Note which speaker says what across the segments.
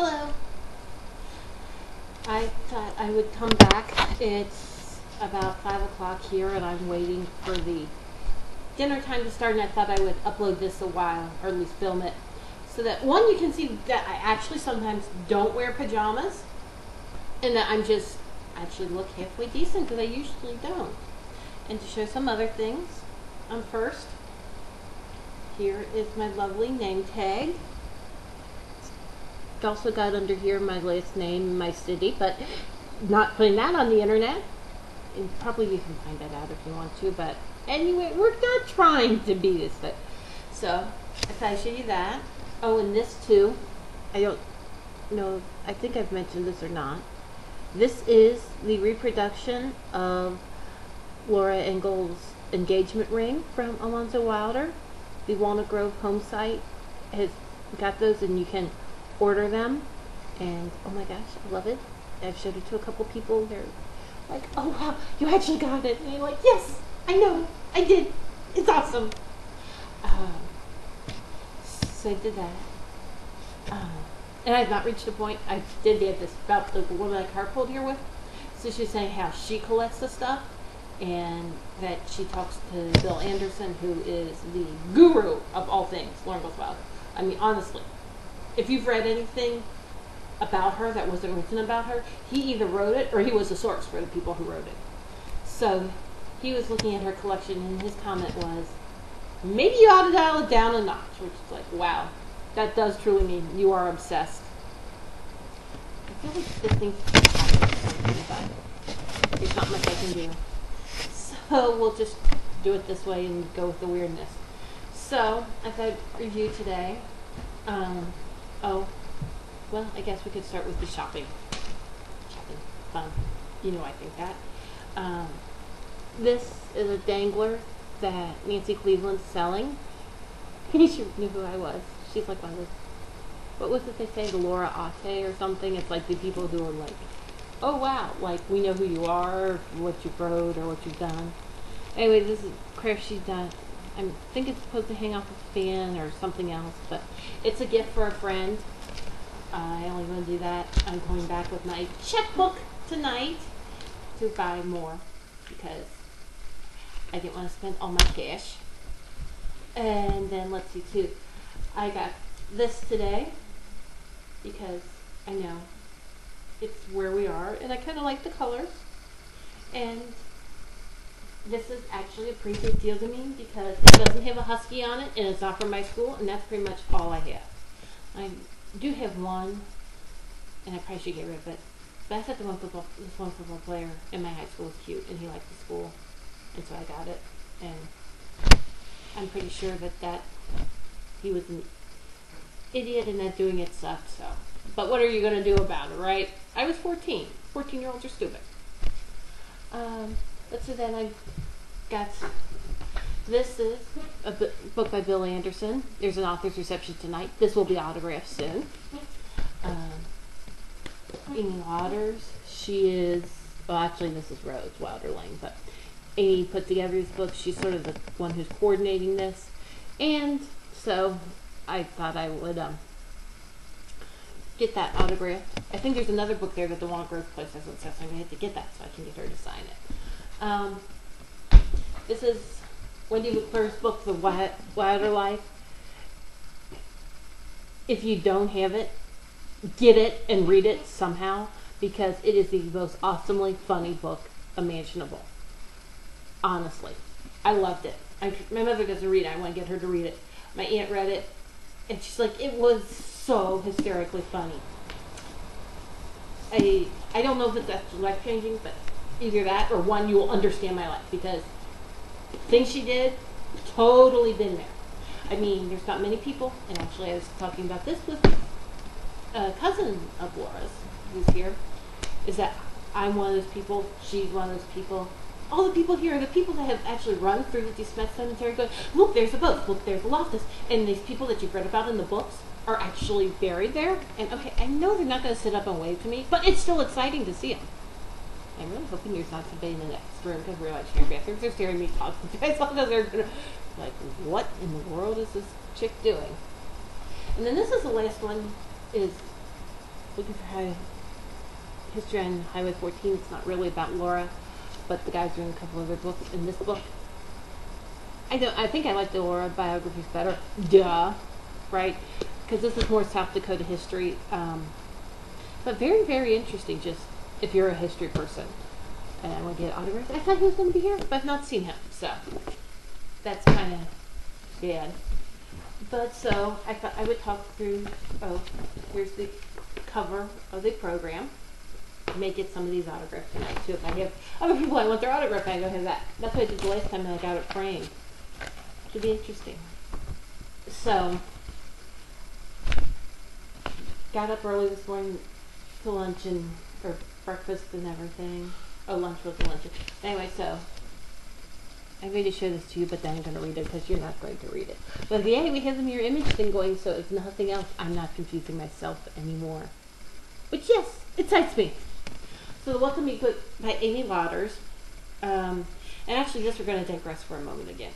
Speaker 1: Hello. I thought I would come back. It's about 5 o'clock here, and I'm waiting for the dinner time to start, and I thought I would upload this a while, or at least film it, so that, one, you can see that I actually sometimes don't wear pajamas, and that I'm just actually look halfway decent, because I usually don't. And to show some other things, first, here is my lovely name tag. Also got under here my last name, my city, but not putting that on the internet. And probably you can find that out if you want to, but anyway, we're not trying to be this thing. So, I thought I'd show you that. Oh, and this too. I don't know, I think I've mentioned this or not. This is the reproduction of Laura Ingalls' engagement ring from Alonzo Wilder. The Walnut Grove home site has got those, and you can order them, and oh my gosh, I love it. I've showed it to a couple people. They're like, oh wow, you actually got it. And you're like, yes, I know, I did. It's awesome. So I did that. And I've not reached a point. I did get this about the woman I carpooled here with. So she's saying how she collects the stuff, and that she talks to Bill Anderson, who is the guru of all things Laura Ingalls Wilder. I mean, honestly, if you've read anything about her that wasn't written about her, he either wrote it or he was the source for the people who wrote it. So he was looking at her collection, and his comment was, maybe you ought to dial it down a notch, which is like, wow, that does truly mean you are obsessed. I feel like this thing's but there's not much I can do. So we'll just do it this way and go with the weirdness. So I thought I'd review today. Oh, well, I guess we could start with the shopping. Shopping, fun. You know I think that. This is a dangler that Nancy Cleveland's selling. She knew who I was. She's like one of those, what was it they say, the Laura Ate or something? It's like the people who are like, oh wow, like we know who you are, what you've wrote, or what you've done. Anyway, this is craft she's done. I think it's supposed to hang off a fan or something else, but it's a gift for a friend. I only want to do that. I'm going back with my checkbook tonight to buy more because I didn't want to spend all my cash. And then let's see too. I got this today because I know it's where we are, and I kind of like the colors. And this is actually a pretty big deal to me because it doesn't have a husky on it, and it's not from my school, and that's pretty much all I have. I do have one, and I probably should get rid of it. But I thought this one football player in my high school was cute, and he liked the school, and so I got it. And I'm pretty sure that he was an idiot and that doing it sucked. So, but what are you gonna do about it, right? I was 14. 14-year-olds are stupid. Let's see, then I got, this is a book by Bill Anderson. There's an author's reception tonight. This will be autographed soon. Amy Waters, she is, well actually this is Rose Wilderling, but Amy put together this book. She's sort of the one who's coordinating this. And so I thought I would get that autographed. I think there's another book there that the Walnut Grove place has, so I'm going to have to get that so I can get her to sign it. This is Wendy McClure's book, The Wilder Life. If you don't have it, get it and read it somehow, because it is the most awesomely funny book imaginable. Honestly, I loved it. My mother doesn't read it. I want to get her to read it. My aunt read it, and she's like, it was so hysterically funny. I don't know if it's actually life-changing, but either that or one, you will understand my life, because things she did, totally been there. I mean, there's not many people, and actually I was talking about this with a cousin of Laura's who's here, is that I'm one of those people, she's one of those people. All the people here are the people that have actually run through the Smith Cemetery going, look, there's a boat, look, there's a Loftus. And these people that you've read about in the books are actually buried there. And okay, I know they're not going to sit up and wave to me, but it's still exciting to see them. I'm really hoping there's not somebody in the next room, because we're like sharing bathrooms. They're staring at me talking to myself, because they're gonna, like, what in the world is this chick doing? And then this is the last one, is looking for History on Highway 14. It's not really about Laura, but the guy's doing a couple other books. In this book, I think I like the Laura biographies better. Duh, right? Because this is more South Dakota history. But very, very interesting. Just if you're a history person and I want to get autographs. I thought he was going to be here, but I've not seen him, so that's kind of bad. But so I thought I would talk through. Oh, here's the cover of the program. I may get some of these autographs tonight too. If I have other people I want their autograph, I go have that. That's what I did the last time, and I got it framed. Should be interesting. So got up early this morning to lunch or breakfast and everything. Oh, lunch wasn't lunch. Anyway, so I'm going to show this to you, but then I'm going to read it because you're not going to read it. But yay, we have the mirror image thing going, so if nothing else, I'm not confusing myself anymore. But yes, it excites me. So the Welcome Me book by Amy Waters. And actually, this we're going to digress for a moment again.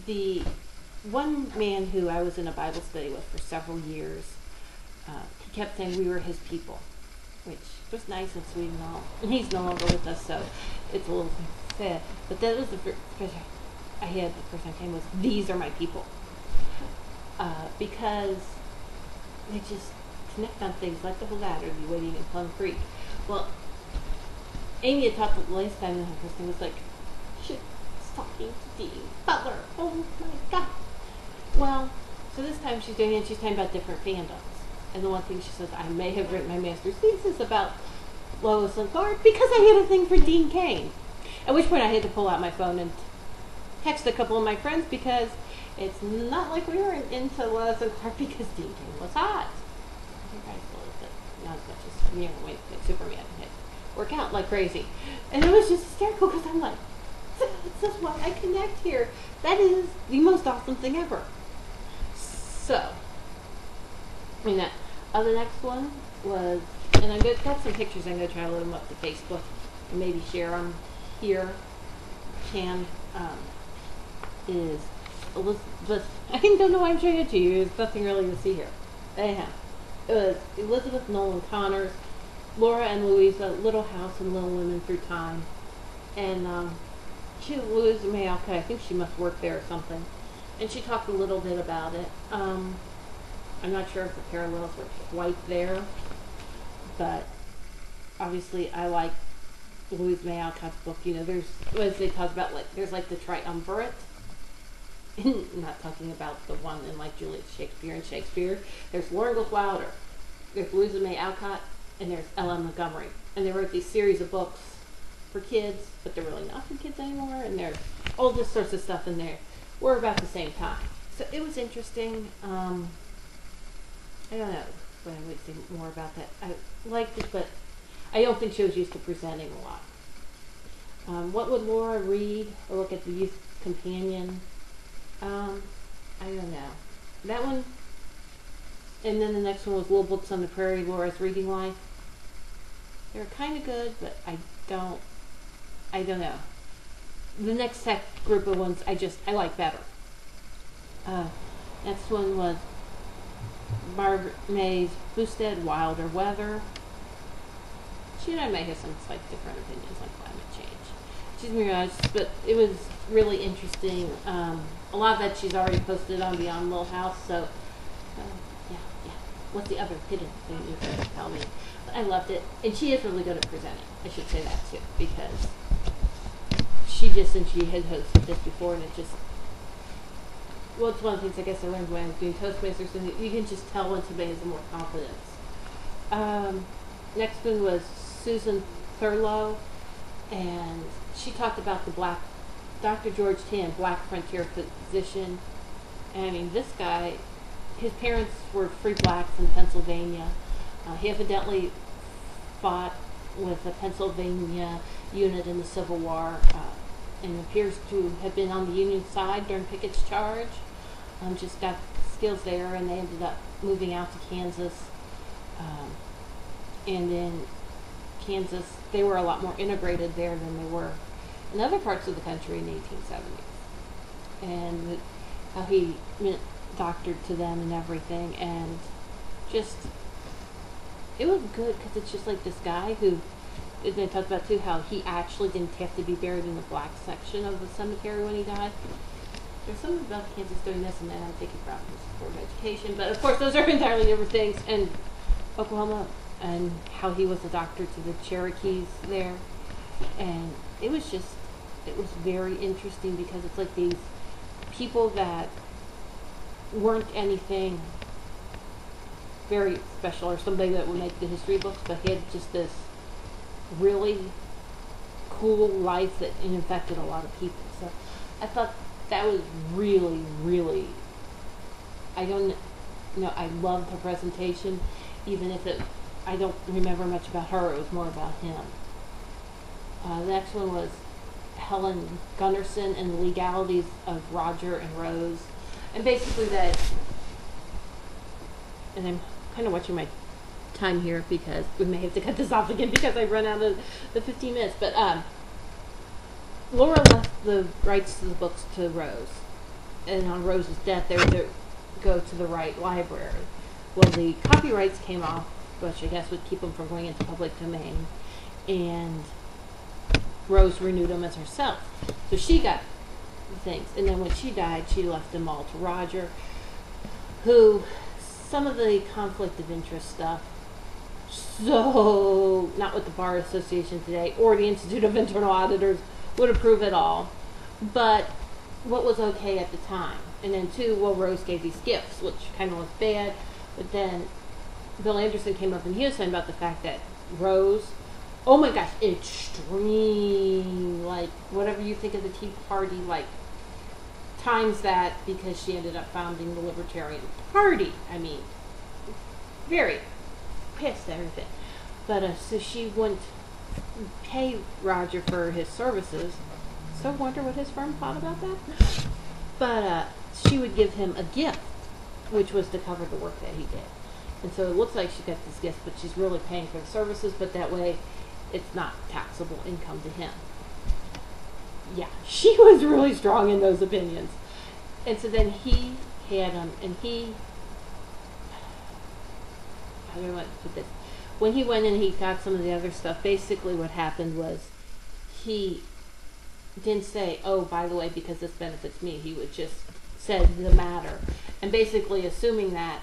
Speaker 1: The one man who I was in a Bible study with for several years, he kept saying we were his people, which was nice and sweet and all. And he's no longer with us, so it's a little sad. But that was the first I had the first time I came was, these are my people. Because they just connect on things like the whole ladder, the waiting in Plum Creek. Well, Amy had talked the last time, and her first thing was like, she's talking to Dean Butler. Oh my God. Well, so this time she's doing it, she's talking about different fandoms. And the one thing she says, I may have written my master's thesis about Lois and Clark because I had a thing for Dean Cain. At which point I had to pull out my phone and text a couple of my friends because it's not like we were into Lois and Clark because Dean Cain was hot. You guys a little bit, not as much as me and Superman had work out like crazy. And it was just hysterical because I'm like, this is why I connect here. That is the most awesome thing ever. So, I mean, the next one was, and I've got some pictures. I'm going to try to load them up to Facebook and maybe share them here. Is Elizabeth. I don't know why I'm showing it to you. There's nothing really to see here. Anyhow, it was Elizabeth Nolan Connors, Laura and Louisa, Little House and Little Women Through Time. And Louisa May Alcott, I think she must work there or something. And she talked a little bit about it. I'm not sure if the parallels were quite there, but obviously I like Louisa May Alcott's book. You know, there's, as they talk about, like, there's like the triumvirate. Not talking about the one in like Julius Shakespeare and Shakespeare. There's Lauren Gold Wilder, there's Louisa May Alcott, and there's Ellen Montgomery. And they wrote these series of books for kids, but they're really not for kids anymore, and there's all this sorts of stuff in there. We're about the same time. So it was interesting. I don't know what I would say more about that. I liked it, but I don't think she was used to presenting a lot. What would Laura read or look at the Youth Companion? I don't know. That one, and then the next one was Little Books on the Prairie, Laura's Reading Life. They were kind of good, but I don't know. The next set group of ones I like better. Next one was Margaret May's Boosted, Wilder Weather. She and I may have some slight different opinions on climate change. She's Mirage, but it was really interesting. A lot of that she's already posted on Beyond Little House, so yeah. What's the other hidden thing you can tell me? But I loved it, and she is really good at presenting. I should say that too, because she had hosted this before, and it just, well, it's one of the things I guess I learned when I was doing Toastmasters, and you can just tell when somebody has more confidence. Next one was Susan Thurlow, and she talked about the Dr. George Tan, black frontier physician. And I mean, this guy, his parents were free blacks in Pennsylvania. He evidently fought with a Pennsylvania unit in the Civil War, and appears to have been on the Union side during Pickett's charge. Just got skills there, and they ended up moving out to Kansas. And in Kansas, they were a lot more integrated there than they were in other parts of the country in the 1870s. And how he doctored to them and everything, and just, it was good because it's just like this guy who, and they talked about too how he actually didn't have to be buried in the black section of the cemetery when he died. There's something about Kansas doing this, and then I'm thinking about his Board of Education, but of course those are entirely different things. And Oklahoma, and how he was a doctor to the Cherokees there, and it was very interesting because it's like these people that weren't anything very special or somebody that would make the history books, but he had just this really cool life that infected a lot of people. So I thought that was really, really, I don't know, I loved her presentation, even if I don't remember much about her, it was more about him. The next one was Helen Gunnarsson and the Legalities of Roger and Rose. And basically that, and I'm kind of watching my time here because we may have to cut this off again because I run out of the 15 minutes. But Laura left the rights to the books to Rose. And on Rose's death, they were to go to the Wright Library. Well, the copyrights came off, which I guess would keep them from going into public domain. And Rose renewed them as herself. So she got the things. And then when she died, she left them all to Roger, who some of the conflict of interest stuff, so not with the Bar Association today or the Institute of Internal Auditors would approve at all, but what was okay at the time. And then two, well, Rose gave these gifts, which kind of was bad, but then Bill Anderson came up and he was saying about the fact that Rose, oh my gosh, extreme, like whatever you think of the Tea Party, like times that, because she ended up founding the Libertarian Party. I mean, very pissed at everything. But so she wouldn't pay Roger for his services. So I wonder what his firm thought about that. But she would give him a gift, which was to cover the work that he did. And so it looks like she got this gift, but she's really paying for the services, but that way it's not taxable income to him. Yeah, she was really strong in those opinions. And so then he had him, and he, I don't know what to put this. When he went and he got some of the other stuff, basically what happened was he didn't say, oh, by the way, because this benefits me. He would just said the matter. And basically assuming that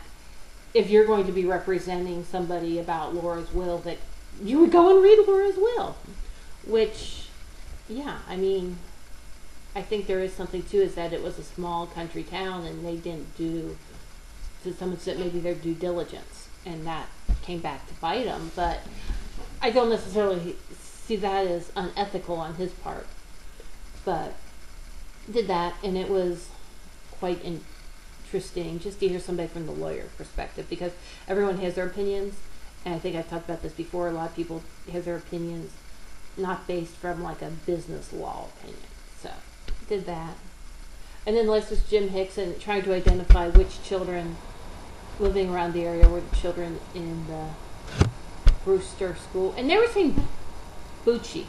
Speaker 1: if you're going to be representing somebody about Laura's will, that you would go and read Laura's will. Which, yeah, I mean, I think there is something too, is that it was a small country town and they didn't do, to some extent, maybe their due diligence. And that came back to bite them. But I don't necessarily see that as unethical on his part. But did that, and it was quite interesting just to hear somebody from the lawyer perspective, because everyone has their opinions, and I think I've talked about this before. A lot of people have their opinions not based from like a business law opinion. So did that, and then the last was Jim Hicks and trying to identify which children living around the area were the children in the Brewster School, and they were saying Bucci,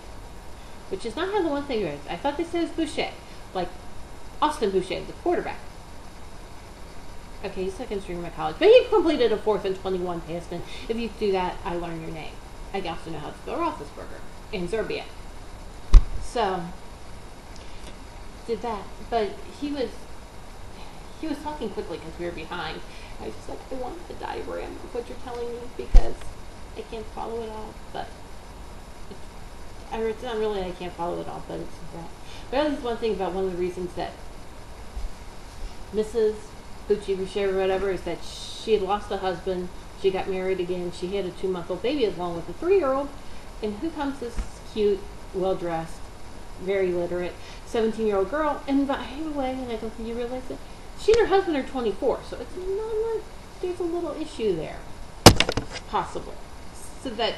Speaker 1: which is not how the one thing is. I thought they said it's Boucher, like Austin Boucher, the quarterback. Okay, he's second string in my college, but he completed a 4th and 21 pass, and if you do that, I learn your name. I also know how to spell Roethlisberger and Zerbiak. So did that, but he was talking quickly because we were behind. I was just like, I want the diagram of what you're telling me because I can't follow it all, but it's not really I can't follow it all, but it's that. But at least one thing about one of the reasons that Mrs. Bucci Boucher or whatever is that she had lost a husband, she got married again, she had a 2-month-old baby along with a 3-year-old, and who comes this cute, well-dressed, very literate 17-year-old girl, and by the way, and I don't think you realize it, she and her husband are 24, so it's not like there's a little issue there, possibly. So that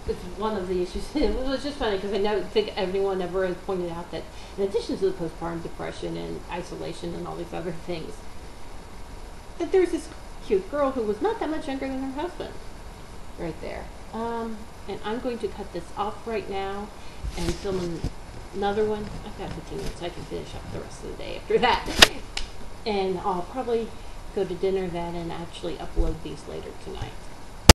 Speaker 1: is one of the issues. It was just funny because I don't think everyone ever has pointed out that in addition to the postpartum depression and isolation and all these other things, that there's this cute girl who was not that much younger than her husband right there. And I'm going to cut this off right now and film another one. I've got 15 minutes, so I can finish up the rest of the day after that. And I'll probably go to dinner then and actually upload these later tonight.